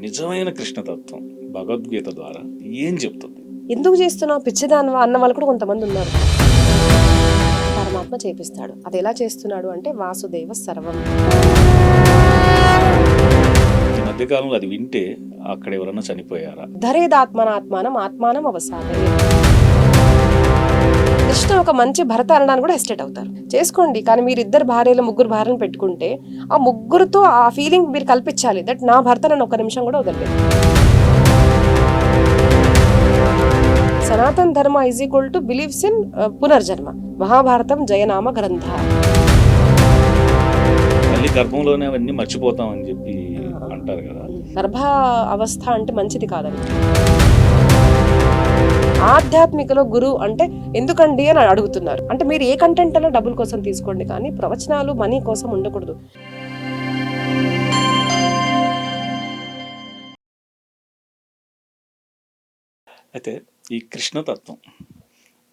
నిజమైన కృష్ణతత్వం భగవద్గీత ద్వారా ఏం చెప్తుంది? ఎందుకు చేస్తున్నావు పిచ్చిదానివా అన్న వాళ్ళు కూడా కొంతమంది ఉన్నారు. పరమాత్మ చేపిస్తాడు. అది ఎలా చేస్తున్నాడు అంటే వాసుదేవ సర్వం. ఈ మధ్యకాలంలో అది వింటే అక్కడ ఎవరన్నా చనిపోయారా? ధరేదాత్మనాత్మానం ఆత్మానం అవసాదే. కృష్ణ ఒక మంచి భరత అనడానికి కూడా హెస్టేట్ అవుతారు. చేసుకోండి, కానీ మీరు ఇద్దరు భార్యలు ముగ్గురు భార్యను పెట్టుకుంటే ఆ ముగ్గురుతో ఆ ఫీలింగ్ మీరు కల్పించాలి దట్ నా భర్త నన్ను ఒక నిమిషం కూడా వదలలేదు. సనాతన్ ధర్మ is equal to believes in పునర్జన్మ. మహాభారతం జయనామ గ్రంథ. మళ్ళీ గర్భంలోనే అవన్నీ మర్చిపోతామని చెప్పి అంటారు కదా. గర్భ అవస్థ అంటే మంచిది కాదండి. ఆధ్యాత్మికలో గురువు అంటే ఎందుకండి అని అడుగుతున్నారు. అంటే మీరు ఏ కంటెంట్ అన్నా డబ్బుల కోసం తీసుకోండి, కానీ ప్రవచనాలు మనీ కోసం ఉండకూడదు. అయితే ఈ కృష్ణతత్వం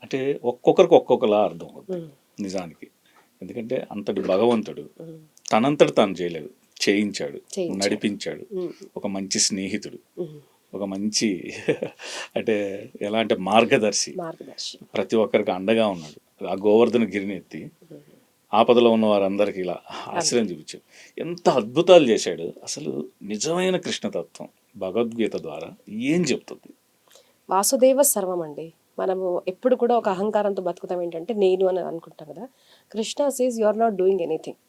అంటే ఒక్కొక్కరికి ఒక్కొక్కలా అర్థం అవుతుంది నిజానికి. ఎందుకంటే అంతటి భగవంతుడు తనంతటి తాను చేయలేదు, చేయించాడు, నడిపించాడు. ఒక మంచి స్నేహితుడు, ఒక మంచి అంటే ఎలా అంటే మార్గదర్శి, ప్రతి ఒక్కరికి అండగా ఉన్నాడు. ఆ గోవర్ధన గిరిని ఎత్తి ఆపదలో ఉన్న వారందరికీ ఇలా ఆశ్రయం చూపించాడు. ఎంత అద్భుతాలు చేశాడు. అసలు నిజమైన కృష్ణతత్వం భగవద్గీత ద్వారా ఏం చెప్తుంది? వాసుదేవ సర్వం అండి. మనము ఎప్పుడు కూడా ఒక అహంకారంతో బతుకుతాం ఏంటంటే నేను అని అనుకుంటాం కదా. Krishna says you are not doing anything.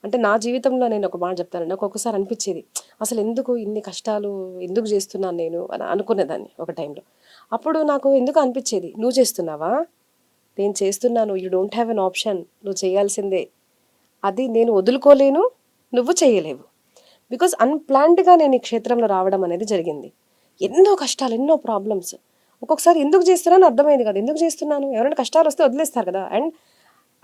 అంటే నా జీవితంలో నేను ఒక మాట చెప్తానండి. ఒక్కొక్కసారి అనిపించేది అసలు ఎందుకు ఇన్ని కష్టాలు ఎందుకు చేస్తున్నాను నేను అని అనుకునేదాన్ని ఒక టైంలో. అప్పుడు నాకు ఎందుకు అనిపించేది, నువ్వు చేస్తున్నావా, నేను చేస్తున్నాను, you don't have an option, నువ్వు చేయాల్సిందే, అది నేను వదులుకోలేను, నువ్వు చేయలేవు. బికాజ్ అన్ప్లాన్డ్గా నేను ఈ క్షేత్రంలో రావడం అనేది జరిగింది. ఎన్నో కష్టాలు, ఎన్నో ప్రాబ్లమ్స్. ఒక్కొక్కసారి ఎందుకు చేస్తున్నాను అర్థమైంది కదా. ఎందుకు చేస్తున్నాను, ఎవరైనా కష్టాలు వస్తే వదిలేస్తారు కదా. And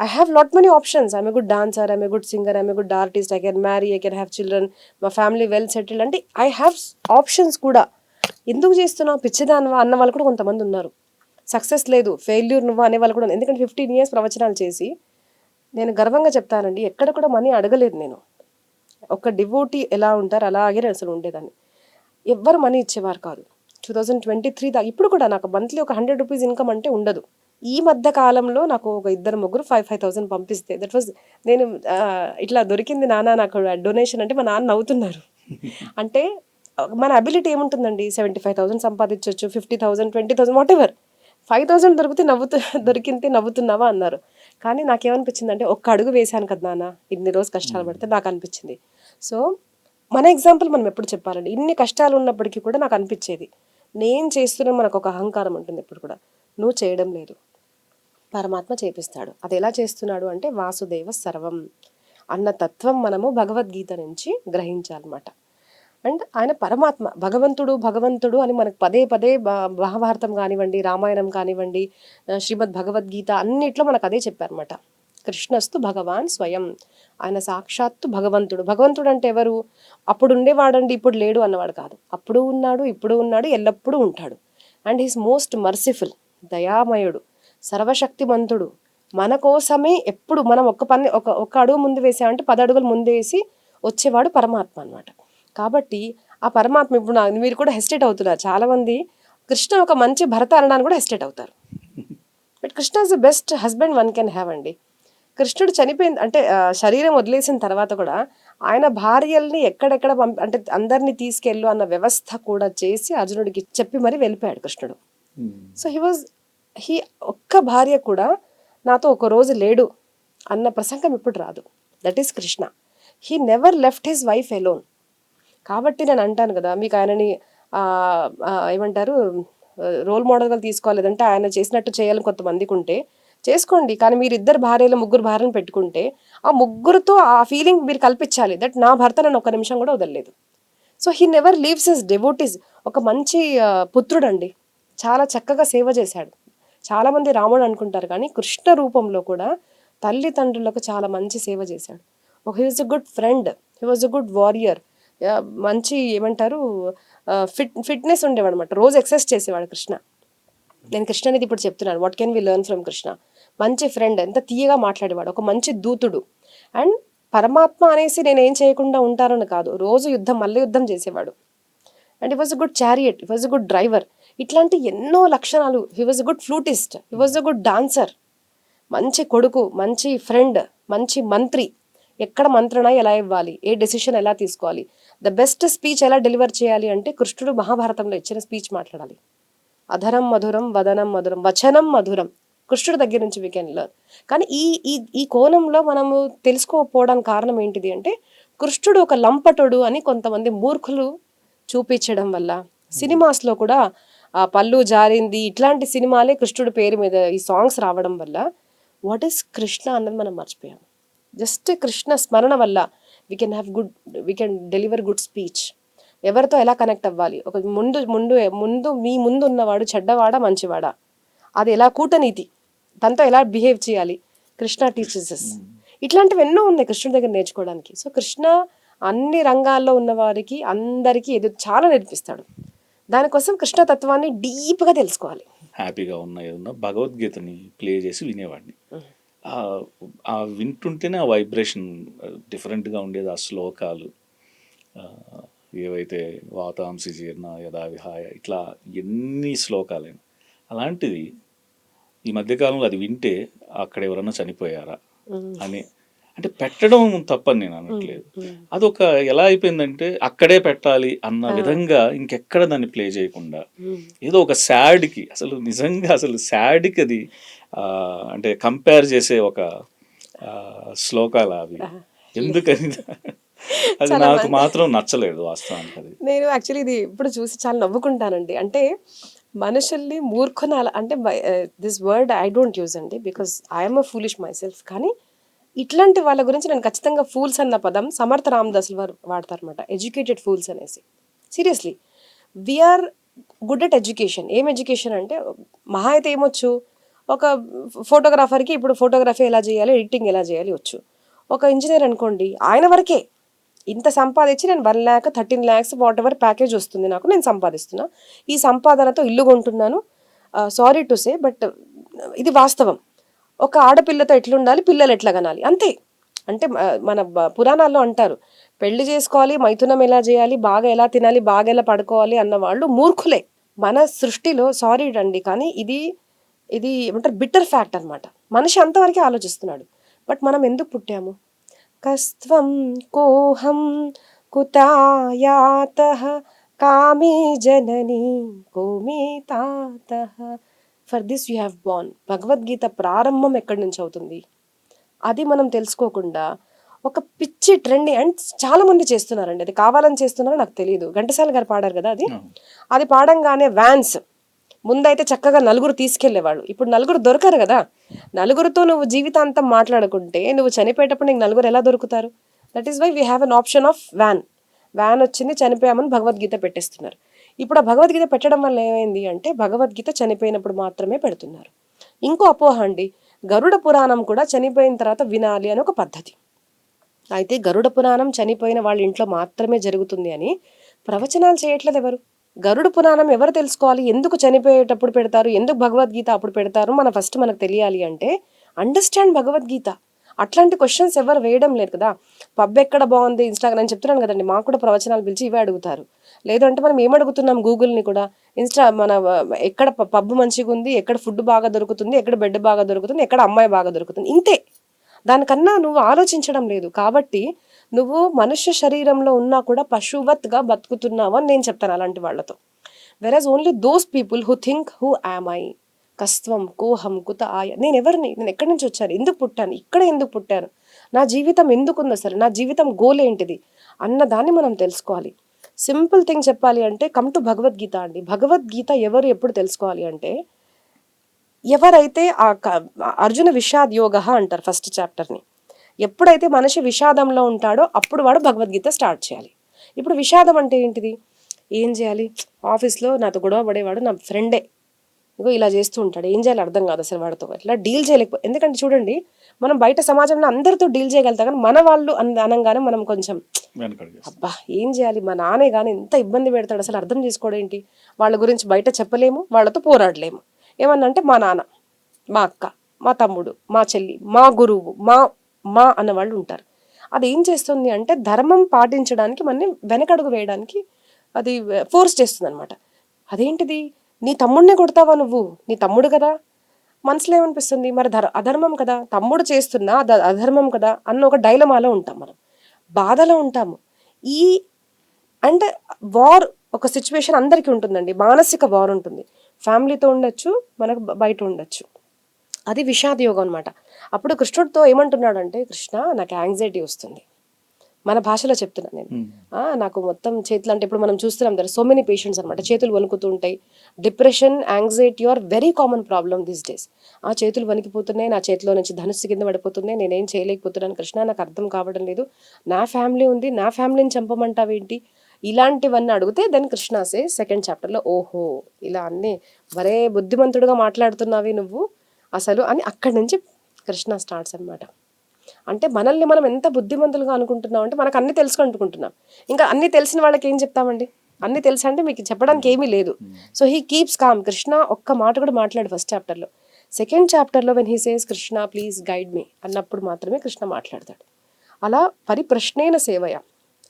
I have lot many options. I'm a good dancer, I'm a good singer, I'm a good artist, I can marry, I can have children, my family well settled. అంటే I have options కూడా. ఎందుకు చేస్తున్నావు పిచ్చిదానివా అన్న వాళ్ళు కూడా కొంతమంది ఉన్నారు. Success లేదు, ఫెయిల్యూర్ నువ్వు అనే వాళ్ళు కూడా. ఎందుకంటే 15 years ప్రవచనాలు చేసి నేను గర్వంగా చెప్తానండి, ఎక్కడ కూడా మనీ అడగలేదు నేను. ఒక డివోటీ ఎలా ఉంటారు అలాగే నేను అసలు ఉండేదాన్ని. ఎవ్వరు మనీ ఇచ్చేవారు కాదు. 2023 దాకా ఇప్పుడు కూడా నాకు మంత్లీ ఒక 100 రూపీస్ ఇన్కమ్ అంటే ఉండదు. ఈ మధ్య కాలంలో నాకు ఒక ఇద్దరు ముగ్గురు 5,000 పంపిస్తే దట్ వాజ్ నేను ఇట్లా దొరికింది నాన్న నాకు డొనేషన్ అంటే మా నాన్న నవ్వుతున్నారు. అంటే మన అబిలిటీ ఏముంటుందండి, 75,000 సంపాదించవచ్చు, 50,000, 20,000 వాట్ ఎవర్. 5,000 దొరికితే నవ్వుతున్నావా అన్నారు. కానీ నాకేమనిపించింది అంటే ఒక్క అడుగు వేశాను కదా నాన్న, ఇన్ని రోజు కష్టాలు పడితే నాకు అనిపించింది. సో మన ఎగ్జాంపుల్ మనం ఎప్పుడు చెప్పాలండి. ఇన్ని కష్టాలు ఉన్నప్పటికీ కూడా నాకు అనిపించేది నేను చేస్తున్న, మనకు ఒక అహంకారం ఉంటుంది ఎప్పుడు కూడా, నువ్వు చేయడం లేదు, పరమాత్మ చేపిస్తాడు. అది ఎలా చేస్తున్నాడు అంటే వాసుదేవ సర్వం అన్న తత్వం మనము భగవద్గీత నుంచి గ్రహించాలన్నమాట. అండ్ ఆయన పరమాత్మ, భగవంతుడు అని మనకు పదే పదే మహాభారతం కానివ్వండి, రామాయణం కానివ్వండి, శ్రీమద్ భగవద్గీత అన్నిట్లో మనకు అదే చెప్పారన్నమాట. కృష్ణస్తు భగవాన్ స్వయం. ఆయన సాక్షాత్తు భగవంతుడు. భగవంతుడు అంటే ఎవరు, అప్పుడు ఉండేవాడండి ఇప్పుడు లేడు అన్నవాడు కాదు. అప్పుడు ఉన్నాడు, ఇప్పుడు ఉన్నాడు, ఎల్లప్పుడూ ఉంటాడు. అండ్ హీస్ మోస్ట్ మర్సిఫుల్, దయామయుడు, సర్వశక్తిమంతుడు. మన కోసమే ఎప్పుడు మనం ఒక అడుగు ముందు వేసామంటే 10 అడుగులు ముందు వేసి వచ్చేవాడు పరమాత్మ అన్నమాట. కాబట్టి ఆ పరమాత్మ ఇప్పుడు మీరు కూడా హెస్టేట్ అవుతున్నారు చాలామంది. కృష్ణ ఒక మంచి భరత అనడానికి కూడా హెస్టేట్ అవుతారు. But Krishna is the best husband one can have అండి. కృష్ణుడు చనిపోయింది అంటే శరీరం వదిలేసిన తర్వాత కూడా ఆయన భార్యల్ని ఎక్కడెక్కడ అంటే అందరినీ తీసుకెళ్ళు అన్న వ్యవస్థ కూడా చేసి అర్జునుడికి చెప్పి మరీ వెళ్ళిపోయాడు కృష్ణుడు. సో హీ ఒక్క భార్య కూడా నాతో ఒక రోజు లేడు అన్న ప్రసంగం ఇప్పుడు రాదు. That is Krishna. He never left his wife alone. కాబట్టి నేను అంటాను కదా, మీకు ఆయనని ఏమంటారు రోల్ మోడల్గా తీసుకోలేదంటే ఆయన చేసినట్టు చేయాలని కొంతమందికి ఉంటే చేసుకోండి, కానీ మీరు ఇద్దరు భార్యలు ముగ్గురు భార్యను పెట్టుకుంటే ఆ ముగ్గురుతో ఆ ఫీలింగ్ మీరు కల్పించాలి దట్ నా భర్త నన్ను ఒక నిమిషం కూడా వదలలేదు. So he never leaves his devotees. ఒక మంచి పుత్రుడు అండి, చాలా చక్కగా సేవ చేశాడు. చాలామంది రాముడు అనుకుంటారు కానీ కృష్ణ రూపంలో కూడా తల్లిదండ్రులకు చాలా మంచి సేవ చేశాడు. He was a good friend, he was a good warrior. మంచి ఏమంటారు ఫిట్నెస్ ఉండేవాడు అనమాట. రోజు ఎక్సర్సైజ్ చేసేవాడు కృష్ణ. నేను కృష్ణ అనేది ఇప్పుడు చెప్తున్నాను, what can we learn from Krishna. మంచి ఫ్రెండ్, ఎంత తీయగా మాట్లాడేవాడు, ఒక మంచి దూతుడు. అండ్ పరమాత్మ అనేసి నేను ఏం చేయకుండా ఉంటానని కాదు, రోజు మల్ల యుద్ధం చేసేవాడు. And he was a good chariot, he was a good driver. ఇట్లాంటి ఎన్నో లక్షణాలు. He was a good flutist, he was a good dancer, మంచి కొడుకు, మంచి ఫ్రెండ్, మంచి మంత్రి. ఎక్కడ మంత్రణ ఎలా ఇవ్వాలి, ఏ డెసిషన్ ఎలా తీసుకోవాలి, ద బెస్ట్ స్పీచ్ ఎలా డెలివర్ చేయాలి అంటే కృష్ణుడు మహాభారతంలో ఇచ్చిన స్పీచ్ మాట్లాడాలి. అధరం మధురం వదనం మధురం వచనం మధురం, కృష్ణుడి దగ్గర నుంచి వీ కెన్ లెర్న్. కానీ ఈ ఈ ఈ కోణంలో మనము తెలుసుకోకపోవడానికి కారణం ఏంటిది అంటే కృష్ణుడు ఒక లంపటుడు అని కొంతమంది మూర్ఖులు చూపించడం వల్ల, సినిమాస్లో కూడా ఆ పళ్ళు జారింది ఇట్లాంటి సినిమాలే కృష్ణుడి పేరు మీద ఈ సాంగ్స్ రావడం వల్ల వాట్ ఈస్ కృష్ణ అన్నది మనం మర్చిపోయాం. జస్ట్ కృష్ణ స్మరణ వల్ల we can deliver good speech. ఎవరితో ఎలా కనెక్ట్ అవ్వాలి, ఒక ముందు ముందు ముందు మీ ముందు ఉన్నవాడు చెడ్డవాడా మంచివాడా, అది ఎలా కూటనీతి, తనతో ఎలా బిహేవ్ చేయాలి, కృష్ణ టీచర్స్. ఇట్లాంటివి ఎన్నో ఉన్నాయి కృష్ణుడి దగ్గర నేర్చుకోవడానికి. సో కృష్ణ అన్ని రంగాల్లో ఉన్న వారికి అందరికీ చాలా నేర్పిస్తాడు. దానికోసం కృష్ణ తత్వాన్ని డీప్గా తెలుసుకోవాలి. హ్యాపీగా ఉన్న ఏదన్నా భగవద్గీతని ప్లే చేసి వినేవాడిని. ఆ వింటుంటేనే ఆ వైబ్రేషన్ డిఫరెంట్గా ఉండేది. ఆ శ్లోకాలు ఏవైతే వాతాంసి జీర్ణ యథా విహాయ, ఇట్లా ఎన్ని శ్లోకాలైనా. అలాంటిది ఈ మధ్యకాలంలో అది వింటే అక్కడ ఎవరన్నా చనిపోయారా అని, అంటే పెట్టడం తప్పని నేను అనట్లేదు, అదొక ఎలా అయిపోయిందంటే అక్కడే పెట్టాలి అన్న విధంగా ఇంకెక్కడ దాన్ని ప్లే చేయకుండా ఏదో ఒక శాడ్కి, అసలు నిజంగా అసలు శాడ్కి అది అంటే కంపేర్ చేసే ఒక శ్లోకాలు అవి. ఎందుకని అది నాకు మాత్రం నచ్చలేదు వాస్తవానికి. అది నేను యాక్చువల్లీ ఇది ఇప్పుడు చూసి చాలా నవ్వుకుంటానండి. అంటే మనుషుల్ని మూర్ఖునాల అంటే this word I don't use అండి, because I'm a foolish myself. కానీ ఇట్లాంటి వాళ్ళ గురించి నేను ఖచ్చితంగా ఫూల్స్ అన్న పదం సమర్థ రామదాసులు వారు వాడతారనమాట, ఎడ్యుకేటెడ్ ఫూల్స్ అనేసి. Seriously we are good at education. ఏం ఎడ్యుకేషన్ అంటే మహా అయితే ఏమొచ్చు, ఒక ఫోటోగ్రాఫర్కి ఇప్పుడు ఫోటోగ్రఫీ ఎలా చేయాలి, ఎడిటింగ్ ఎలా చేయాలి వచ్చు. ఒక ఇంజనీర్ అనుకోండి, ఆయన వరకే ఇంత సంపాదించి నేను 1 lakh 13 lakhs what ever package వస్తుంది నాకు, నేను సంపాదిస్తున్నా, ఈ సంపాదనతో ఇల్లు కొంటున్నాను. సారీ టు సే బట్ ఇది వాస్తవం. ఒక ఆడపిల్లతో ఎట్లుండాలి, పిల్లలు ఎట్లా కనాలి, అంతే. అంటే మన పురాణాల్లో అంటారు పెళ్లి చేసుకోవాలి, మైథునం ఎలా చేయాలి, బాగా ఎలా తినాలి, బాగా ఎలా పడుకోవాలి అన్న వాళ్ళు మూర్ఖులే మన సృష్టిలో. సారీ అండి, కానీ ఇది ఇది ఏమంటారు బిట్టర్ ఫ్యాక్ట్ అనమాట. మనిషి అంతవరకే ఆలోచిస్తున్నాడు. బట్ మనం ఎందుకు పుట్టాము? కస్త్వం కోహం కుతాయాతః కామే జననీ కోమే తాతః, for this you have born. Bhagavad Gita ప్రారంభం ఎక్కడి నుంచి అవుతుంది అది మనం తెలుసుకోకుండా ఒక పిచ్చి ట్రెండ్ అండ్ చాలా మంది చేస్తున్నారండి. అది కావాలని చేస్తున్నారో నాకు తెలియదు. ఘంటసాల గారు పాడారు కదా అది పాడంగానే వ్యాన్స్ ముందైతే చక్కగా నలుగురు తీసుకెళ్లేవాళ్ళు, ఇప్పుడు నలుగురు దొరకరు కదా. నలుగురితో నువ్వు జీవితాంతం మాట్లాడుకుంటే నువ్వు చనిపోయేటప్పుడు నీకు నలుగురు ఎలా దొరుకుతారు? That is why we have an option of వ్యాన్ వచ్చింది, చనిపోయామని భగవద్గీత పెట్టేస్తున్నారు. ఇప్పుడు ఆ భగవద్గీత పెట్టడం వల్ల ఏమైంది అంటే భగవద్గీత చనిపోయినప్పుడు మాత్రమే పెడుతున్నారు. ఇంకో అపోహ అండి, గరుడ పురాణం కూడా చనిపోయిన తర్వాత వినాలి అని ఒక పద్ధతి. అయితే గరుడ పురాణం చనిపోయిన వాళ్ళ ఇంట్లో మాత్రమే జరుగుతుంది అని ప్రవచనాలు చేయట్లేదు ఎవరు. గరుడ పురాణం ఎవరు తెలుసుకోవాలి, ఎందుకు చనిపోయేటప్పుడు పెడతారు, ఎందుకు భగవద్గీత అప్పుడు పెడతారు ఫస్ట్ మనకు తెలియాలి అంటే అండర్స్టాండ్ భగవద్గీత. అట్లాంటి క్వశ్చన్స్ ఎవరు వేయడం లేదు కదా. పబ్ ఎక్కడ బాగుంది, ఇన్స్టాగ్రామ్, నేను చెప్తున్నాను కదండి, మాకు కూడా ప్రవచనాలు పిలిచి ఇవే అడుగుతారు. లేదంటే మనం ఏమడుగుతున్నాం గూగుల్ని కూడా, మన ఎక్కడ పబ్ మంచిగా ఉంది, ఎక్కడ ఫుడ్ బాగా దొరుకుతుంది, ఎక్కడ బెడ్ బాగా దొరుకుతుంది, ఎక్కడ అమ్మాయి బాగా దొరుకుతుంది, ఇంతే. దానికన్నా నువ్వు ఆలోచించడం లేదు. కాబట్టి నువ్వు మనుష్య శరీరంలో ఉన్నా కూడా పశువత్గా బతుకుతున్నావు అని నేను చెప్తాను అలాంటి వాళ్ళతో. Whereas only those people who think who am I, కస్త్వం కోహం కుత ఆయ, నేను ఎవరిని, నేను ఎక్కడి నుంచి వచ్చాను, ఎందుకు పుట్టాను, ఇక్కడ ఎందుకు పుట్టాను, నా జీవితం ఎందుకుంది, అసలు నా జీవితం గోల్ ఏంటిది అన్నదాన్ని మనం తెలుసుకోవాలి. సింపుల్ థింగ్ చెప్పాలి అంటే కమ్ టు భగవద్గీత అండి. భగవద్గీత ఎవరు ఎప్పుడు తెలుసుకోవాలి అంటే ఎవరైతే అర్జున విషాద్ యోగ అంటారు ఫస్ట్ చాప్టర్ని. ఎప్పుడైతే మనిషి విషాదంలో ఉంటాడో అప్పుడు వాడు భగవద్గీత స్టార్ట్ చేయాలి. ఇప్పుడు విషాదం అంటే ఏంటిది, ఏం చేయాలి, ఆఫీస్లో నాతో గొడవ పడేవాడు నా ఫ్రెండే, ఇగో ఇలా చేస్తూ ఉంటాడు, ఏం చేయాలి అర్థం కాదు అసలు వాడితో, ఇట్లా డీల్ చేయలేకపోతే. ఎందుకంటే చూడండి, మనం బయట సమాజంలో అందరితో డీల్ చేయగలుగుతాం, కానీ మన వాళ్ళు అనగానే మనం కొంచెం అబ్బా ఏం చేయాలి, మా నానే కానీ ఎంత ఇబ్బంది పెడతాడు, అసలు అర్థం చేసుకోవడం ఏంటి, వాళ్ళ గురించి బయట చెప్పలేము, వాళ్ళతో పోరాడలేము. ఏమన్నంటే మా నాన్న, మా అక్క, మా తమ్ముడు, మా చెల్లి, మా గురువు, మా అన్న వాళ్ళు ఉంటారు. అది ఏం చేస్తుంది అంటే ధర్మం పాటించడానికి మనని వెనకడుగు వేయడానికి అది ఫోర్స్ చేస్తుంది అనమాట. అదేంటిది, నీ తమ్ముడినే కొడతావా నువ్వు, నీ తమ్ముడు కదా. మనసులో ఏమనిపిస్తుంది, మరి అధర్మం కదా, తమ్ముడు చేస్తున్నా అధర్మం కదా అన్న ఒక డైలమాలో ఉంటాం మనం, బాధలో ఉంటాము. ఈ అంటే వార్ ఒక సిచ్యువేషన్ అందరికీ ఉంటుందండి, మానసిక వార్ ఉంటుంది. ఫ్యామిలీతో ఉండొచ్చు, మనకు బయట ఉండొచ్చు. అది విషాద యోగం అనమాట. అప్పుడు కృష్ణుడితో ఏమంటున్నాడంటే, కృష్ణ నాకు యాంగ్జైటీ వస్తుంది, మన భాషలో చెప్తున్నాను నేను. నాకు మొత్తం చేతులు అంటే ఇప్పుడు మనం చూస్తున్నాం కదా, సో మెనీ పేషెంట్స్ అనమాట, చేతులు వణుకుతూ ఉంటాయి. Depression, anxiety are very common problem this days. చేతులు వణికిపోతున్నాయి, నా చేతిలో నుంచి ధనుస్సు కింద పడిపోతున్నాయి, నేనేం చేయలేకపోతున్నాను కృష్ణ, నాకు అర్థం కావడం లేదు, నా ఫ్యామిలీ ఉంది, నా ఫ్యామిలీని చంపమంటావేంటి, ఇలాంటివన్నీ అడిగితే దెన్ కృష్ణ సే సెకండ్ చాప్టర్లో, ఓహో ఇలా అన్నీ మరే బుద్ధిమంతుడుగా మాట్లాడుతున్నావి నువ్వు అసలు అని అక్కడి నుంచి కృష్ణ స్టార్ట్స్ అనమాట. అంటే మనల్ని మనం ఎంత బుద్ధిమంతులుగా అనుకుంటున్నాం అంటే మనకు అన్ని తెలుసు అనుకుంటున్నాం. ఇంకా అన్ని తెలిసిన వాళ్ళకి ఏం చెప్తామండి, అన్ని తెలుసు అంటే మీకు చెప్పడానికి ఏమీ లేదు. So he keeps calm. Krishna ఒక్క మాట కూడా మాట్లాడు ఫస్ట్ చాప్టర్లో. సెకండ్ చాప్టర్లో when he says Krishna please guide me అన్నప్పుడు మాత్రమే కృష్ణ మాట్లాడతాడు. అలా పరిప్రశ్నేన సేవయ,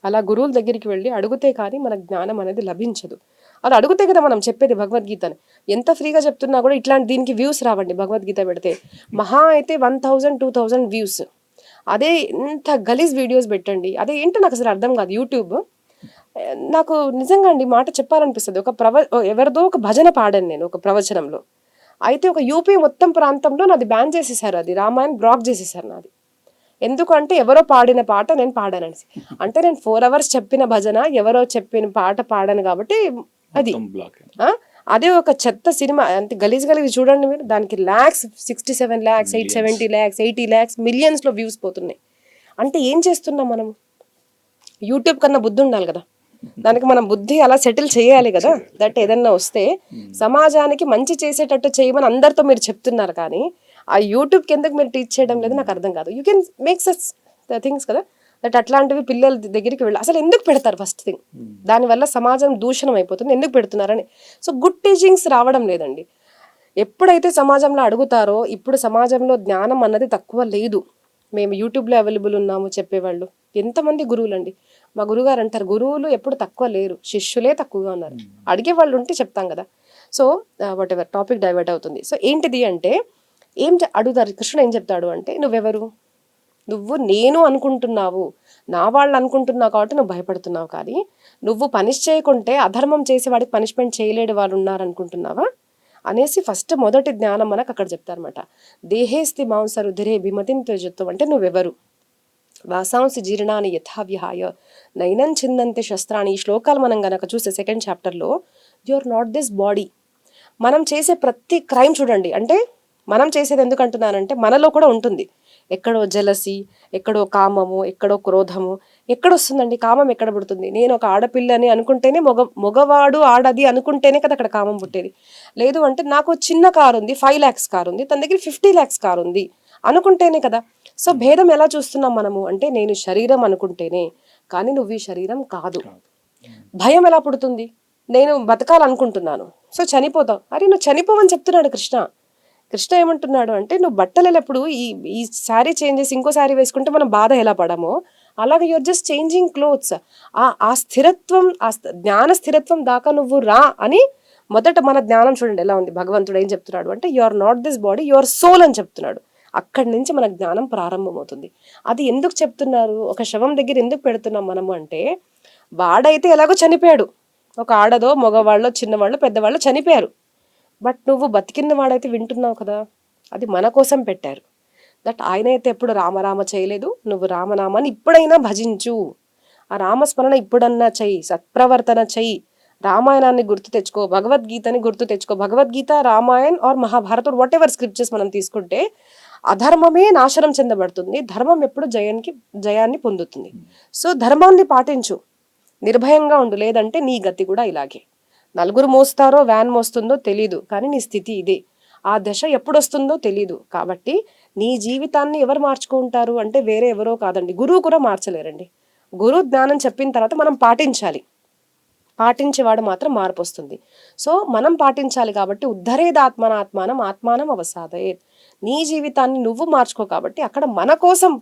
అలా గురువుల దగ్గరికి వెళ్ళి అడిగితే కానీ మన జ్ఞానం అనేది లభించదు. అది అడిగితే కదా మనం చెప్పేది భగవద్గీతని. ఎంత ఫ్రీగా చెప్తున్నా కూడా ఇట్లాంటి దీనికి వ్యూస్ రావండి. భగవద్గీత పెడితే మహా అయితే 1000 2000 వ్యూస్. అదే ఇంత గలీజ్ వీడియోస్ పెట్టండి, అదే ఏంటో నాకు అసలు అర్థం కాదు. యూట్యూబ్ నాకు నిజంగా అండి మాట చెప్పాలనిపిస్తుంది. ఎవరిదో ఒక భజన పాడాను నేను ఒక ప్రవచనంలో. అయితే ఒక యూపీ మొత్తం ప్రాంతంలో నాది బ్యాన్ చేసేసారు, అది రామాయణ్ బ్లాక్ చేసేసారు నాది. ఎందుకంటే ఎవరో పాడిన పాట నేను పాడానని. అంటే నేను 4 hours చెప్పిన భజన ఎవరో చెప్పిన పాట పాడాను కాబట్టి అది. అదే ఒక చెత్త సినిమా, అంత గలీజ్ చూడండి మీరు, దానికి lakhs, 67 lakhs, 870 lakhs, 80 lakhs, మిలియన్స్లో views పోతున్నాయి. అంటే ఏం చేస్తున్నాం మనం? యూట్యూబ్ కన్నా బుద్ధి ఉండాలి కదా, దానికి మనం బుద్ధి అలా సెటిల్ చేయాలి కదా. దట్ ఏదన్నా వస్తే సమాజానికి మంచి చేసేటట్టు చేయమని అందరితో మీరు చెప్తున్నారు, కానీ ఆ యూట్యూబ్కి ఎందుకు మీరు టీచ్ చేయడం లేదు నాకు అర్థం కాదు. You can make such things కదా, దట్ అట్లాంటివి పిల్లల దగ్గరికి వెళ్ళి అసలు ఎందుకు పెడతారు ఫస్ట్ థింగ్. దానివల్ల సమాజం దూషణం అయిపోతుంది, ఎందుకు పెడుతున్నారని. సో గుడ్ టీచింగ్స్ రావడం లేదండి. ఎప్పుడైతే సమాజంలో అడుగుతారో, ఇప్పుడు సమాజంలో జ్ఞానం అన్నది తక్కువ లేదు. మేము యూట్యూబ్లో అవైలబుల్ ఉన్నాము చెప్పేవాళ్ళు ఎంతమంది గురువులు అండి. మా గురువుగారు అంటారు, గురువులు ఎప్పుడు తక్కువ లేరు, శిష్యులే తక్కువగా ఉన్నారు. అడిగే వాళ్ళు ఉంటే చెప్తాం కదా. So what ever, topic divert అవుతుంది. సో ఏంటిది అంటే అడుగుతారు, కృష్ణుడు ఏం చెప్తాడు అంటే, నువ్వెవరు, నువ్వు నేను అనుకుంటున్నావు, నా వాళ్ళు అనుకుంటున్నావు కాబట్టి నువ్వు భయపడుతున్నావు, కానీ నువ్వు పనిష్ చేయకుంటే అధర్మం చేసి వాడికి పనిష్మెంట్ చేయలేడు వాళ్ళు ఉన్నారనుకుంటున్నావా అనేసి ఫస్ట్ మొదటి జ్ఞానం మనకు అక్కడ చెప్తారనమాట. దేహేస్తి మాంసరుధిరే భీమతిని త్యజత్వం అంటే నువ్వెవరు. వాసాంసి జీర్ణాన్ని యథావిహాయ నైనం చిందంతే శస్త్రాన్ని. ఈ శ్లోకాలు మనం గనక చూసే సెకండ్ చాప్టర్లో, you are not this body. మనం చేసే ప్రతి క్రైమ్ చూడండి, అంటే మనం చేసేది ఎందుకు అంటున్నానంటే మనలో కూడా ఉంటుంది. ఎక్కడో జలసి, ఎక్కడో కామము, ఎక్కడో క్రోధము. ఎక్కడొస్తుందండి కామం, ఎక్కడ పుడుతుంది? నేను ఒక ఆడపిల్లని అనుకుంటేనే, మగవాడు ఆడది అనుకుంటేనే కదా అక్కడ కామం పుట్టేది. లేదు అంటే నాకు చిన్న కారు ఉంది, 5 lakhs కారు ఉంది, తన దగ్గర 50 lakhs కారు ఉంది అనుకుంటేనే కదా. సో భేదం ఎలా చూస్తున్నాం మనము అంటే, నేను శరీరం అనుకుంటేనే, కానీ నువ్వు ఈ శరీరం కాదు. భయం ఎలా పుడుతుంది? నేను బతకాలనుకుంటున్నాను, సో చనిపోతావు. అరే నువ్వు చనిపోవని చెప్తున్నాడు కృష్ణ. కృష్ణ ఏమంటున్నాడు అంటే, నువ్వు బట్టలు ఎప్పుడు ఈ శారీ చేంజ్ చేసి ఇంకో శారీ వేసుకుంటే మనం బాధ ఎలా పడమో, అలాగే యూఆర్ జస్ట్ చేంజింగ్ క్లోత్స్. ఆ స్థిరత్వం, జ్ఞాన స్థిరత్వం దాకా నువ్వు రా అని మొదట మన జ్ఞానం చూడండి ఎలా ఉంది. భగవంతుడు ఏం చెప్తున్నాడు అంటే, you are not this body, you are soul అని చెప్తున్నాడు. అక్కడి నుంచి మన జ్ఞానం ప్రారంభమవుతుంది. అది ఎందుకు చెప్తున్నారు, ఒక శవం దగ్గర ఎందుకు పెడుతున్నాం మనము అంటే, వాడైతే ఎలాగో చనిపోయాడు, ఒక ఆడదో మగవాళ్ళో చిన్నవాళ్ళు పెద్దవాళ్ళు చనిపోయారు, బట్ నువ్వు బతికిన వాడైతే వింటున్నావు కదా, అది మన కోసం పెట్టారు. దట్ ఆయన అయితే ఎప్పుడు రామరామ చేయలేదు, నువ్వు రామనామాన్ని ఇప్పుడైనా భజించు, ఆ రామస్మరణ ఇప్పుడన్నా చెయ్యి, సత్ప్రవర్తన చెయ్యి, రామాయణాన్ని గుర్తు తెచ్చుకో, భగవద్గీతని గుర్తు తెచ్చుకో. Bhagavad Gita, Ramayan or Mahabharat, whatever scriptures మనం తీసుకుంటే, అధర్మమే నాశనం చెందబడుతుంది, ధర్మం ఎప్పుడు జయాన్ని పొందుతుంది. సో ధర్మాన్ని పాటించు, నిర్భయంగా ఉండు, లేదంటే నీ గతి కూడా ఇలాగే. నలుగురు మోస్తారో వ్యాన్ మోస్తుందో తెలీదు, కానీ నీ స్థితి ఇదే. ఆ దశ ఎప్పుడు వస్తుందో తెలీదు. కాబట్టి నీ జీవితాన్ని ఎవరు మార్చుకుంటారు అంటే, వేరే ఎవరో కాదండి, గురువు కూడా మార్చలేరండి. గురువు జ్ఞానం చెప్పిన తర్వాత మనం పాటించాలి. పాటించేవాడు మాత్రం మార్పు వస్తుంది. సో మనం పాటించాలి కాబట్టి ఉద్ధరేదాత్మనాత్మానం ఆత్మానం అవసాదయేత్. నీ జీవితాన్ని నువ్వు మార్చుకో కాబట్టి అక్కడ మన కోసం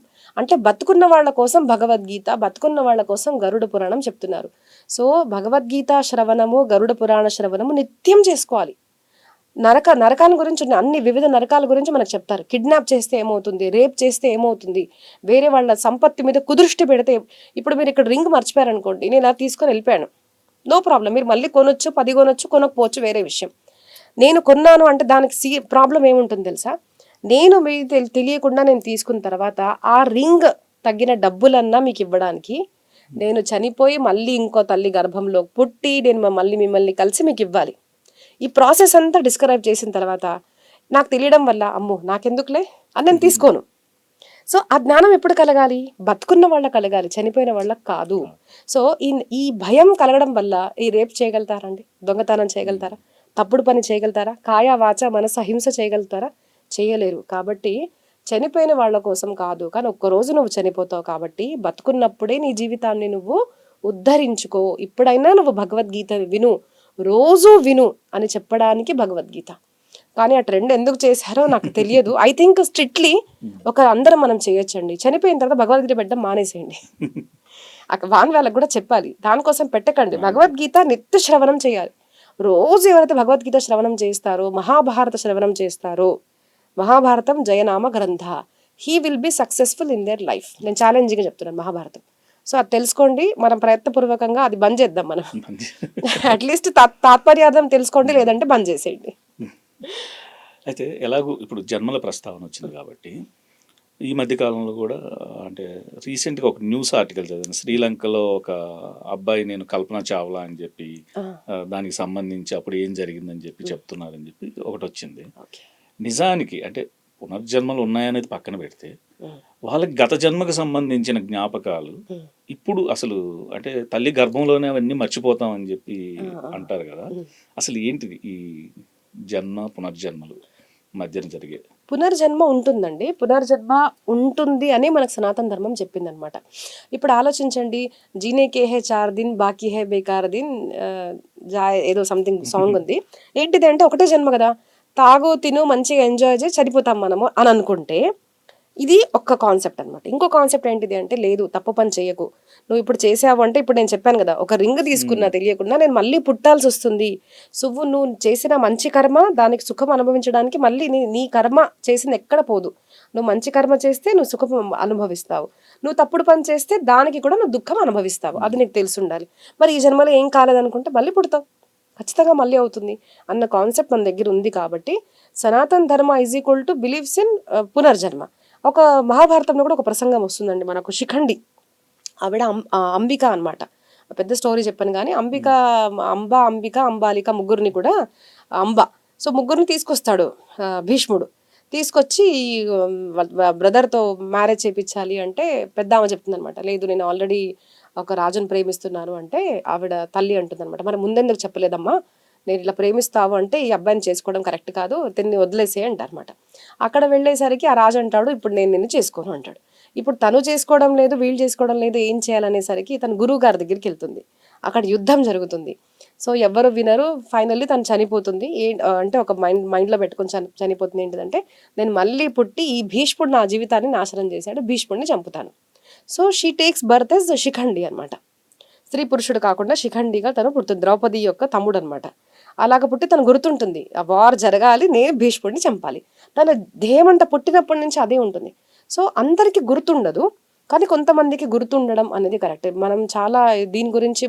అంటే బతుకున్న వాళ్ళ కోసం భగవద్గీత, బతుకున్న వాళ్ళ కోసం గరుడ పురాణం చెప్తున్నారు. సో భగవద్గీత శ్రవణము, గరుడ పురాణ శ్రవణము నిత్యం చేసుకోవాలి. నరకాల గురించి ఉన్న అన్ని వివిధ నరకాల గురించి మనకు చెప్తారు. కిడ్నాప్ చేస్తే ఏమవుతుంది, రేప్ చేస్తే ఏమవుతుంది, వేరే వాళ్ళ సంపత్తి మీద కుదృష్టి పెడితే. ఇప్పుడు మీరు ఇక్కడ రింగ్ మర్చిపోయారనుకోండి, నేను అది తీసుకొని వెళ్ళిపోయాను, నో ప్రాబ్లం, మీరు మళ్ళీ కొనొచ్చు, 10 కొనొచ్చు, కొనకపోవచ్చు, వేరే విషయం. నేను కొన్నాను అంటే దానికి ప్రాబ్లం ఏముంటుంది తెలుసా? నేను మీకు తెలియకుండా నేను తీసుకున్న తర్వాత ఆ రింగ్ తగ్గిన డబ్బులన్నా మీకు ఇవ్వడానికి, నేను చనిపోయి మళ్ళీ ఇంకో తల్లి గర్భంలో పుట్టి నేను మళ్ళీ మిమ్మల్ని కలిసి మీకు ఇవ్వాలి. ఈ ప్రాసెస్ అంతా డిస్క్రైబ్ చేసిన తర్వాత నాకు తెలియడం వల్ల అమ్మో నాకెందుకులే అని నేను తీసుకోను. సో ఆ జ్ఞానం ఎప్పుడు కలగాలి? బతుకున్న వాళ్ళకి కలగాలి, చనిపోయిన వాళ్ళకి కాదు. సో ఈ భయం కలగడం వల్ల ఈ రేప్ చేయగలుగుతారండి, దొంగతనం చేయగలుగుతారా, తప్పుడు పని చేయగలుగుతారా, కాయ వాచ మనసు అహింస చేయగలుగుతారా? చేయలేరు. కాబట్టి చనిపోయిన వాళ్ళ కోసం కాదు, కానీ ఒక్కరోజు నువ్వు చనిపోతావు కాబట్టి బతుకున్నప్పుడే నీ జీవితాన్ని నువ్వు ఉద్ధరించుకో. ఇప్పుడైనా నువ్వు భగవద్గీత విను, రోజు విను అని చెప్పడానికి భగవద్గీత. కానీ ఆ ట్రెండ్ ఎందుకు చేశారో నాకు తెలియదు. ఐ థింక్ స్ట్రిక్ట్లీ అందరం మనం చేయొచ్చండి. చనిపోయిన తర్వాత భగవద్గీత పెట్టడం మానేసేయండి. వాన్ వాళ్ళకి కూడా చెప్పాలి, దానికోసం పెట్టకండి. భగవద్గీత నిత్య శ్రవణం చేయాలి. రోజు ఎవరైతే భగవద్గీత శ్రవణం చేస్తారో, మహాభారత శ్రవణం చేస్తారో, మహాభారతం జయనామ గ్రంథ, he will be successful in their life. నేను ఛాలెంజింగ్గా చెప్తున్నాను మహాభారతం. సో అది తెలుసుకోండి, మనం ప్రయత్నపూర్వకంగా అది బంద్ చేద్దాం. మనం అట్లీస్ట్ తాత్పర్యార్థం తెలుసుకోండి, లేదంటే బంద్ చేసేయండి. అయితే ఎలాగో ఇప్పుడు జన్మల ప్రస్తావన వచ్చింది కాబట్టి ఈ మధ్యకాలంలో కూడా అంటే రీసెంట్గా ఒక న్యూస్ ఆర్టికల్ చదివాను. శ్రీలంకలో ఒక అబ్బాయి నేను కల్పన చావ్లా అని చెప్పి దానికి సంబంధించి అప్పుడు ఏం జరిగిందని చెప్పి చెప్తున్నారని చెప్పి ఒకటి వచ్చింది. నిజానికి అంటే పునర్జన్మలు ఉన్నాయనేది పక్కన పెడితే వాళ్ళకి గత జన్మకు సంబంధించిన జ్ఞాపకాలు ఇప్పుడు అసలు అంటే తల్లి గర్భంలోనే అవన్నీ మర్చిపోతామని చెప్పి అంటారు కదా. అసలు ఏంటిది ఈ జన్మ పునర్జన్మలు మధ్యన జరిగే? పునర్జన్మ ఉంటుందండి, పునర్జన్మ ఉంటుంది అని మనకు సనాతన ధర్మం చెప్పిందనమాట. ఇప్పుడు ఆలోచించండి, జీనే కే హే 4 దిన్ బాకీ హే బేకార్ దిన్ ఏదో సంథింగ్ సాంగ్ ఉంది. ఏంటిది అంటే ఒకటే జన్మ కదా, తాగు తిను మంచిగా ఎంజాయ్ చేసి చనిపోతాం మనము అని అనుకుంటే ఇది ఒక్క కాన్సెప్ట్ అనమాట. ఇంకో కాన్సెప్ట్ ఏంటిది అంటే, లేదు తప్పు పని చేయకు, నువ్వు ఇప్పుడు చేసావు అంటే, ఇప్పుడు నేను చెప్పాను కదా, ఒక రింగ్ తీసుకున్నా తెలియకుండా నేను మళ్ళీ పుట్టాల్సి వస్తుంది. నువ్వు చేసిన మంచి కర్మ దానికి సుఖం అనుభవించడానికి మళ్ళీ నీ కర్మ చేసింది ఎక్కడ పోదు. నువ్వు మంచి కర్మ చేస్తే నువ్వు సుఖం అనుభవిస్తావు, నువ్వు తప్పుడు పని చేస్తే దానికి కూడా నువ్వు దుఃఖం అనుభవిస్తావు. అది నీకు తెలిసి ఉండాలి. మరి ఈ జన్మలో ఏం కాలేదనుకుంటే మళ్ళీ పుడతావు, ఖచ్చితంగా మళ్ళీ అవుతుంది అన్న కాన్సెప్ట్ మన దగ్గర ఉంది. కాబట్టి సనాతన్ ధర్మ is equal to believes in పునర్జన్మ. ఒక మహాభారతంలో కూడా ఒక ప్రసంగం వస్తుందండి మనకు. శిఖండి ఆవిడ అంబిక అనమాట. పెద్ద స్టోరీ చెప్పాను కానీ అంబిక అంబాలిక ముగ్గురిని కూడా సో ముగ్గురిని తీసుకొస్తాడు భీష్ముడు. తీసుకొచ్చి బ్రదర్తో మ్యారేజ్ చేయించాలి అంటే పెద్ద ఆమె చెప్తుంది అనమాట, లేదు నేను ఆల్రెడీ ఒక రాజును ప్రేమిస్తున్నాను అంటే ఆవిడ తల్లి అంటుంది అనమాట, మరి ముందెందుకు చెప్పలేదమ్మా, నేను ఇలా ప్రేమిస్తావు అంటే ఈ అబ్బాయిని చేసుకోవడం కరెక్ట్ కాదు, తిన్ని వదిలేసే అంటారనమాట. అక్కడ వెళ్ళేసరికి ఆ రాజు అంటాడు, ఇప్పుడు నేను నిన్ను చేసుకోను అంటాడు. ఇప్పుడు తను చేసుకోవడం లేదు, వీళ్ళు చేసుకోవడం లేదు, ఏం చేయాలనేసరికి తన గురువు గారి దగ్గరికి వెళ్తుంది. అక్కడ యుద్ధం జరుగుతుంది. సో ఎవ్వరు వినరు, ఫైనల్లీ తను చనిపోతుంది. అంటే ఒక మైండ్లో పెట్టుకొని చనిపోతుంది. ఏంటిదంటే, నేను మళ్ళీ పుట్టి ఈ భీష్ముడు నా జీవితాన్ని నాశనం చేశాడు, భీష్ముడిని చంపుతాను. So she takes birth as Shikhandi అనమాట. స్త్రీ పురుషుడు కాకుండా శిఖండిగా తను పుడుతుంది, ద్రౌపది యొక్క తమ్ముడు అనమాట. అలాగ పుట్టి తను గుర్తుంటుంది, ఆ వార్ జరగాలి, నేను భీష్ముడిని చంపాలి. తన ధ్యేయమంట పుట్టినప్పటి నుంచి అదే ఉంటుంది. సో అందరికీ గుర్తుండదు, కానీ కొంతమందికి గుర్తుండడం అనేది కరెక్ట్. మనం చాలా దీని గురించి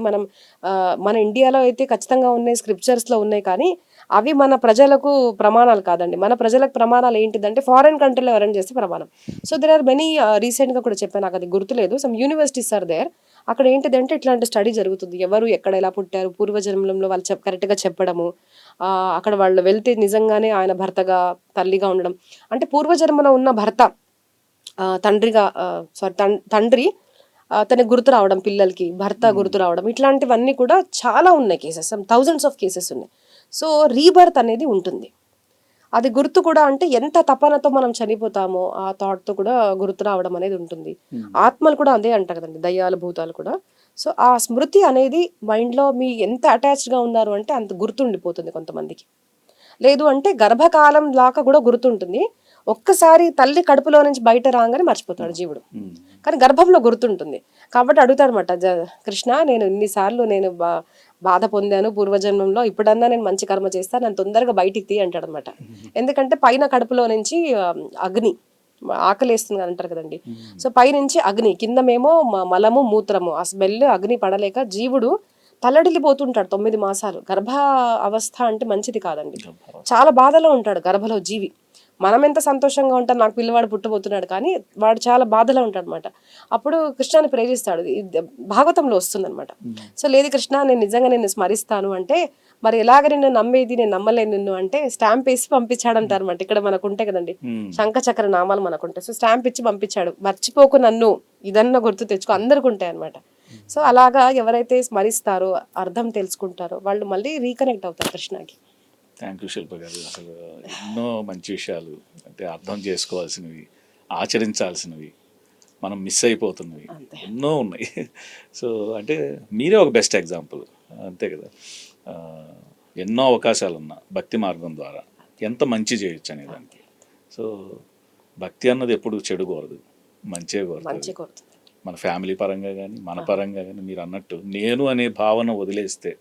మన ఇండియాలో అయితే ఖచ్చితంగా ఉన్నాయి, స్క్రిప్చర్స్లో ఉన్నాయి, కానీ అవి మన ప్రజలకు ప్రమాణాలు కాదండి. మన ప్రజలకు ప్రమాణాలు ఏంటిదంటే ఫారెన్ కంట్రీలో ఎవరైనా చేస్తే ప్రమాణం. సో దెర్ ఆర్ మెనీ, రీసెంట్గా కూడా చెప్పాను, నాకు అది గుర్తులేదు, సమ్ యూనివర్సిటీస్ ఆర్ దేర్. అక్కడ ఏంటిదంటే ఇట్లాంటి స్టడీ జరుగుతుంది, ఎవరు ఎక్కడ ఎలా పుట్టారు, పూర్వజన్మలో వాళ్ళు కరెక్ట్గా చెప్పడము, అక్కడ వాళ్ళు వెళ్తే నిజంగానే ఆయన భర్తగా తల్లిగా ఉండడం, అంటే పూర్వజన్మలో ఉన్న భర్త తండ్రి తనకి గుర్తు రావడం, పిల్లలకి భర్త గుర్తు రావడం, ఇట్లాంటివన్నీ కూడా చాలా ఉన్నాయి కేసెస్, థౌజండ్స్ ఆఫ్ కేసెస్ ఉన్నాయి. సో రీబర్త్ అనేది ఉంటుంది. అది గుర్తు కూడా అంటే ఎంత తపనతో మనం చనిపోతామో ఆ థాట్తో కూడా గుర్తు రావడం అనేది ఉంటుంది. ఆత్మలు కూడా అదే అంటారు కదండి, దయ్యాలు భూతాలు కూడా. సో ఆ స్మృతి అనేది మైండ్లో మీ ఎంత అటాచ్డ్గా ఉన్నారు అంటే అంత గుర్తుండిపోతుంది కొంతమందికి. లేదు అంటే గర్భకాలం దాకా కూడా గుర్తుంటుంది. ఒక్కసారి తల్లి కడుపులో నుంచి బయట రాగానే మర్చిపోతాడు జీవుడు, కానీ గర్భంలో గుర్తుంటుంది. కాబట్టి అడుగుతాడనమాట, కృష్ణ నేను ఇన్నిసార్లు నేను బాధ పొందాను పూర్వజన్మంలో, ఇప్పుడన్నా నేను మంచి కర్మ చేస్తాను, నన్ను తొందరగా బయటికి తీ అంటాడనమాట. ఎందుకంటే పైన కడుపులో నుంచి అగ్ని, ఆకలేస్తుంది అంటారు కదండి. సో పైనుంచి అగ్ని, కిందమేమో మలము మూత్రము, ఆ స్మెల్ అగ్ని పడలేక జీవుడు తల్లడిల్లిపోతుంటాడు 9 మాసాలు. గర్భ అవస్థ అంటే మంచిది కాదండి, చాలా బాధలో ఉంటాడు గర్భలో జీవి. మనం ఎంత సంతోషంగా ఉంటాం, నాకు పిల్లవాడు పుట్టబోతున్నాడు, కానీ వాడు చాలా బాధలో ఉంటాడు అనమాట. అప్పుడు కృష్ణాన్ని ప్రేరిస్తాడు, భాగవతంలో వస్తుందన్నమాట. సో లేదు కృష్ణ నేను నిజంగా నిన్ను స్మరిస్తాను అంటే, మరి ఎలాగ నిన్ను నమ్మేది, నేను నమ్మలేను నిన్ను అంటే స్టాంప్ వేసి పంపించాడంటారు అనమాట. ఇక్కడ మనకు ఉంటాయి కదండి శంఖ చక్ర నామాలు మనకుంటాయి. సో స్టాంప్ ఇచ్చి పంపించాడు, మర్చిపోకు నన్ను, ఇదన్నా గుర్తు తెచ్చుకో, అందరికి ఉంటాయి అనమాట. సో అలాగా ఎవరైతే స్మరిస్తారో, అర్థం తెలుసుకుంటారో వాళ్ళు మళ్ళీ రీకనెక్ట్ అవుతారు కృష్ణకి. థ్యాంక్ యూ శిల్ప గారు. అసలు ఎన్నో మంచి విషయాలు, అంటే అర్థం చేసుకోవాల్సినవి, ఆచరించాల్సినవి, మనం మిస్ అయిపోతున్నవి ఎన్నో ఉన్నాయి. సో అంటే మీరే ఒక బెస్ట్ ఎగ్జాంపుల్, అంతే కదా. ఎన్నో అవకాశాలు ఉన్న భక్తి మార్గం ద్వారా ఎంత మంచి చేయొచ్చు అనే దానికి. సో భక్తి అన్నది ఎప్పుడు చెడు కోరదు, మంచే కోరుతుంది. మన ఫ్యామిలీ పరంగా కానీ మన పరంగా కానీ మీరు అన్నట్టు నేను అనే భావన వదిలేస్తే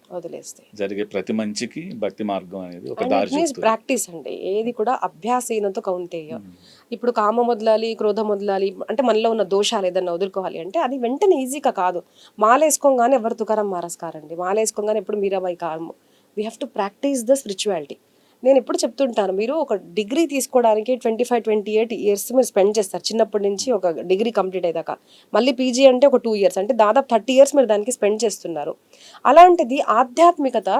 జరిగే ప్రతి మంచికి భక్తి మార్గం అనేది ఒక దారి. ప్రాక్టీస్ అండి, ఏది కూడా అభ్యాసీనతో కౌంటేయ. ఇప్పుడు కామ వదలాలి, క్రోధం వదలాలి అంటే, మనలో ఉన్న దోషాలు ఏదన్నా వదులుకోవాలి అంటే అది వెంటనే ఈజీగా కాదు. మాలేసుకోగానే ఎవరు తుకారం మారస్కారండి, మాలేసుకోగానే ఎప్పుడు మీరాబాయి కారము. We have to practice the spirituality. నేను ఎప్పుడు చెప్తుంటాను, మీరు ఒక డిగ్రీ తీసుకోవడానికి 25-28 ఇయర్స్ మీరు స్పెండ్ చేస్తారు చిన్నప్పటి నుంచి ఒక డిగ్రీ కంప్లీట్ అయ్యాక. మళ్ళీ పీజీ అంటే ఒక 2 ఇయర్స్, అంటే దాదాపు 30 ఇయర్స్ మీరు దానికి స్పెండ్ చేస్తున్నారు. అలాంటిది ఆధ్యాత్మికత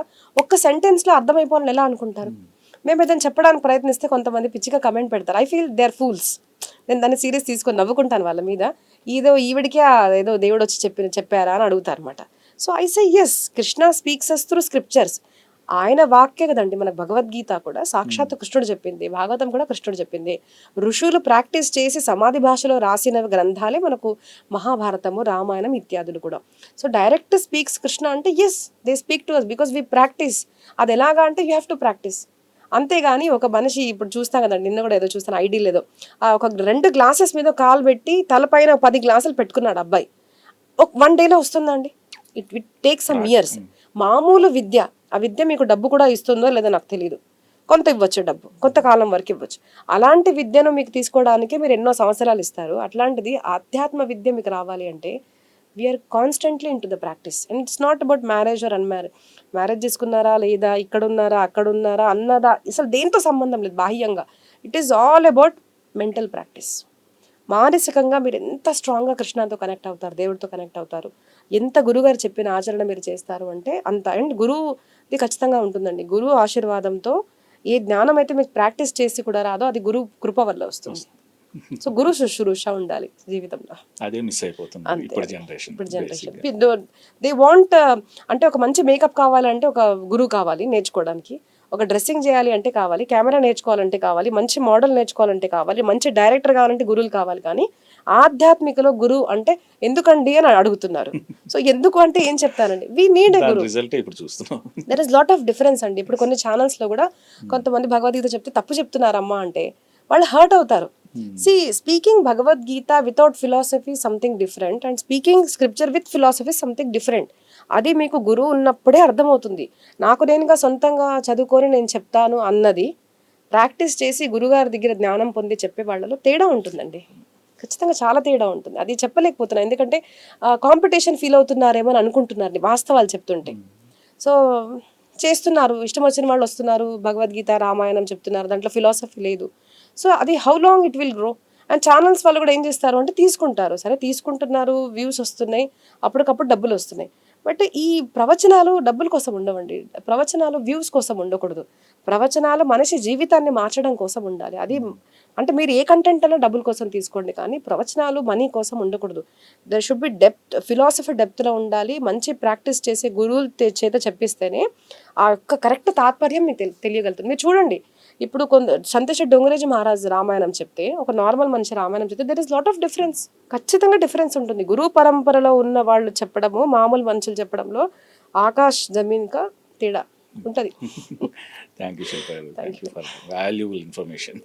ఒక్క సెంటెన్స్లో అర్థమైపోవాలని ఎలా అనుకుంటారు? మేము ఏదైనా చెప్పడానికి ప్రయత్నిస్తే కొంతమంది పిచ్చిగా కమెంట్ పెడతారు, I feel they are fools. నేను దాన్ని సీరియస్ తీసుకొని నవ్వుకుంటాను వాళ్ళ మీద. ఏదో ఈవిడికి ఏదో దేవుడు వచ్చి చెప్పారా అని అడుగుతారు అనమాట. So I say yes, Krishna speaks us through scriptures. ఆయన వాక్యే కదండి మనకు భగవద్గీత కూడా సాక్షాత్ కృష్ణుడు చెప్పింది, భాగవతం కూడా కృష్ణుడు చెప్పింది. ఋషులు ప్రాక్టీస్ చేసి సమాధి భాషలో రాసిన గ్రంథాలే మనకు మహాభారతము, రామాయణం ఇత్యాదులు కూడా. సో డైరెక్ట్ స్పీక్స్ కృష్ణ అంటే yes, they speak to us because we practise. అది ఎలాగా అంటే యూ హ్యావ్ టు ప్రాక్టీస్. అంతేగాని ఒక మనిషి ఇప్పుడు చూస్తాం కదండి, నిన్న కూడా ఏదో చూస్తాను ఐడి లేదో, ఒక 2 గ్లాసెస్ మీద కాలు పెట్టి తలపైన 10 గ్లాసులు పెట్టుకున్నాడు అబ్బాయి. 1 డేలో వస్తుందండి? It takes some years. మామూలు విద్య, ఆ విద్య మీకు డబ్బు కూడా ఇస్తుందో లేదో నాకు తెలియదు, కొంత ఇవ్వచ్చు డబ్బు, కొంతకాలం వరకు ఇవ్వచ్చు. అలాంటి విద్యను మీకు తీసుకోవడానికి మీరు ఎన్నో సంవత్సరాలు ఇస్తారు. అట్లాంటిది ఆధ్యాత్మ విద్య మీకు రావాలి అంటే we are constantly into the practice. And it's not about marriage or unmarriage. Marriage చేసుకున్నారా లేదా, ఇక్కడ ఉన్నారా అక్కడ ఉన్నారా అన్నదా అసలు దేంతో సంబంధం లేదు బాహ్యంగా. It is all about mental practice. మానసికంగా మీరు ఎంత స్ట్రాంగ్గా కృష్ణతో కనెక్ట్ అవుతారు, దేవుడితో కనెక్ట్ అవుతారు, ఎంత గురుగారు చెప్పిన ఆచరణ మీరు చేస్తారు అంటే అంత. అండ్ గురువుది ఖచ్చితంగా ఉంటుందండి, గురువు ఆశీర్వాదంతో ఏ జ్ఞానం అయితే మీకు ప్రాక్టీస్ చేసి కూడా రాదో అది గురు కృప వల్ల వస్తుంది. సో గురు శుశ్రూష ఉండాలి జీవితంలో, అదే మిస్ అయిపోతుంది ఇప్పుడు జనరేషన్. దే వాంట్ అంటే ఒక మంచి మేకప్ కావాలంటే ఒక గురువు కావాలి నేర్చుకోవడానికి, ఒక డ్రెస్సింగ్ చేయాలి అంటే కావాలి, కెమెరా నేర్చుకోవాలంటే కావాలి, మంచి మోడల్ నేర్చుకోవాలంటే కావాలి, మంచి డైరెక్టర్ కావాలంటే గురువులు కావాలి. కానీ ఆధ్యాత్మికలో గురువు అంటే ఎందుకండి అని అడుగుతున్నారు. సో ఎందుకు అంటే ఏం చెప్తానండి, we need a guru. There is lot of difference అండి. ఇప్పుడు కొన్ని ఛానల్స్ లో కూడా కొంతమంది భగవద్గీత చెప్తే తప్పు చెప్తున్నారమ్మా అంటే వాళ్ళు హర్ట్ అవుతారు. See, speaking Bhagavad Gita without philosophy is something different, and speaking scripture with philosophy is something different. అది మీకు గురువు ఉన్నప్పుడే అర్థమవుతుంది. నాకు నేనుగా సొంతంగా చదువుకొని నేను చెప్తాను అన్నది, ప్రాక్టీస్ చేసి గురుగారి దగ్గర జ్ఞానం పొంది చెప్పే వాళ్ళలో తేడా ఉంటుందండి. ఖచ్చితంగా చాలా తేడా ఉంటుంది. అది చెప్పలేకపోతున్నాను, ఎందుకంటే కాంపిటీషన్ ఫీల్ అవుతున్నారేమో అని అనుకుంటున్నారు వాస్తవాలు చెప్తుంటే. సో చేస్తున్నారు, ఇష్టం వచ్చిన వాళ్ళు వస్తున్నారు, భగవద్గీత రామాయణం చెప్తున్నారు, దాంట్లో ఫిలాసఫీ లేదు. సో అది how long it will grow. And channels వాళ్ళు కూడా ఏం చేస్తారు అంటే తీసుకుంటారు, సరే తీసుకుంటున్నారు, వ్యూస్ వస్తున్నాయి, అప్పటికప్పుడు డబ్బులు వస్తున్నాయి. బట్ ఈ ప్రవచనాలు డబ్బుల కోసం ఉండవండి, ప్రవచనాలు వ్యూస్ కోసం ఉండకూడదు, ప్రవచనాలు మనిషి జీవితాన్ని మార్చడం కోసం ఉండాలి. అది అంటే మీరు ఏ కంటెంట్ అయినా డబ్బుల కోసం తీసుకోండి, కానీ ప్రవచనాలు మనీ కోసం ఉండకూడదు. There should be depth, philosophy డెప్త్లో ఉండాలి. మంచి ప్రాక్టీస్ చేసే గురువుల చేత చెప్పిస్తేనే ఆ యొక్క కరెక్ట్ తాత్పర్యం మీకు తెలియగలుగుతుంది. మీరు చూడండి, ఇప్పుడు కొంత సంతోష్ డొంగరేజీ మహారాజ్ రామాయణం చెప్తే ఒక నార్మల్ మనిషి రామాయణం చెప్తే there is lot of difference. ఖచ్చితంగా డిఫరెన్స్ ఉంటుంది. గురు పరంపరలో ఉన్న వాళ్ళు చెప్పడము మామూలు మనుషులు చెప్పడంలో ఆకాష్ జమీన్ కా తేడా ఉంటుంది. థ్యాంక్ యూ శిల్ప గారు, thank you for valuable information.